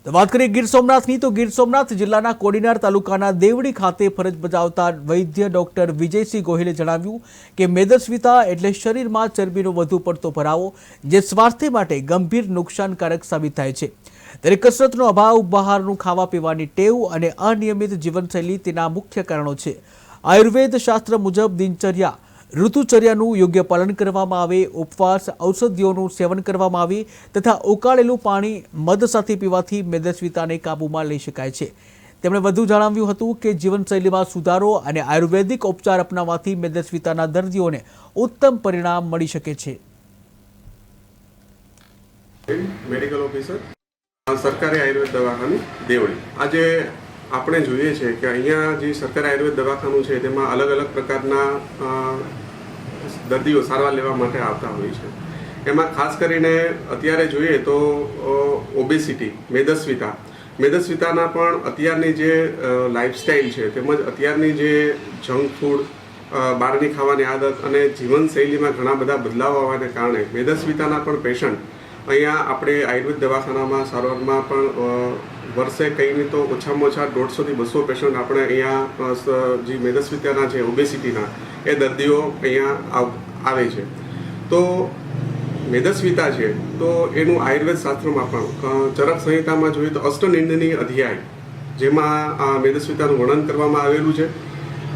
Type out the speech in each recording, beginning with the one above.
તો વાત કરીએ ગીર સોમનાથની તો ગીર સોમનાથ જિલ્લાના કોડીનાર તાલુકાના દેવડી ખાતે ફરજ બજાવતા વૈદ્ય ડોક્ટર વિજયસિંહ ગોહિલે જણાવ્યું કે મેદસ્વીતા એટલે શરીરમાં ચરબીનો વધુ પડતો ભરાવો જે સ્વાસ્થ્ય માટે ગંભીર નુકસાનકારક સાબિત થાય છે। ત્યારે કસરતનો અભાવ, બહારનું ખાવા પીવાની ટેવ અને અનિયમિત જીવનશૈલી તેના મુખ્ય કારણો છે। આયુર્વેદ શાસ્ત્ર મુજબ દિનચર્યા ઋતુચર્યાનું યોગ્ય પાલન કરવામાં આવે, ઉપવાસ, ઔષધિઓનું સેવન કરવામાં આવે તથા ઉકાળેલું પાણી મધ સાથે પીવાથી મેદસ્વીતાને કાબૂમાં લઈ શકાય છે। તેમણે વધુ જણાવ્યું હતું કે જીવનશૈલીમાં સુધારો અને આયુર્વેદિક ઉપચાર અપનાવવાથી મેદસ્વીતાના દર્દીઓને ઉત્તમ પરિણામ મળી શકે છે। મેડિકલ ઓફિસર સરકારી આયુર્વેદ દવાખાનું દેવળી। આજે આપણે જોઈએ છે કે અહીંયા જે સરકારી આયુર્વેદ દવાખાનું છે તેમાં અલગ અલગ પ્રકારના દર્દીઓ સારવાર લેવા માટે આવતા હોય છે। એમાં ખાસ કરીને અત્યારે જોઈએ તો ઓબેસિટી, મેદસ્વીતાના પણ અત્યારની જે લાઈફસ્ટાઈલ છે તેમજ અત્યારની જે જંક ફૂડ, બહારની ખાવાની આદત અને જીવનશૈલીમાં ઘણા બધા બદલાવ આવવાને કારણે મેદસ્વીતાના પણ પેશન્ટ અહીંયા આપણે આયુર્વેદ દવાખાનામાં સારવારમાં પણ વર્ષે કંઈ તો ઓછામાં ઓછા 150 થી 200 પેશન્ટ આપણે અહીંયા જે મેદસ્વીતાના છે, ઓબેસિટીના એ દર્દીઓ અહીંયા આવે છે। તો મેદસ્વીતા છે તો એનું આયુર્વેદ શાસ્ત્રમાં પણ ચરક સંહિતામાં જોઈએ તો અષ્ટનિંદની અધ્યાય જેમાં મેદસ્વીતાનું વર્ણન કરવામાં આવેલું છે।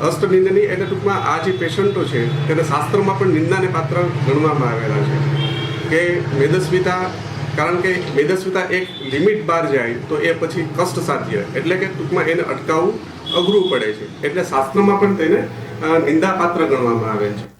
અષ્ટનિંદની એટલે ટૂંકમાં આ જે પેશન્ટો છે તેને શાસ્ત્રમાં પણ નિંદાને પાત્ર ગણવામાં આવેલા છે કે મેદસ્વીતા, કારણ કે મેદસ્વીતા એક લિમિટ બહાર જાય તો એ પછી કષ્ટસાધ્ય એટલે કે ટૂંકમાં એને અટકાવવું અઘરું પડે છે, એટલે શાસ્ત્રમાં પણ તેને નિંદાપાત્ર ગણવામાં આવે છે।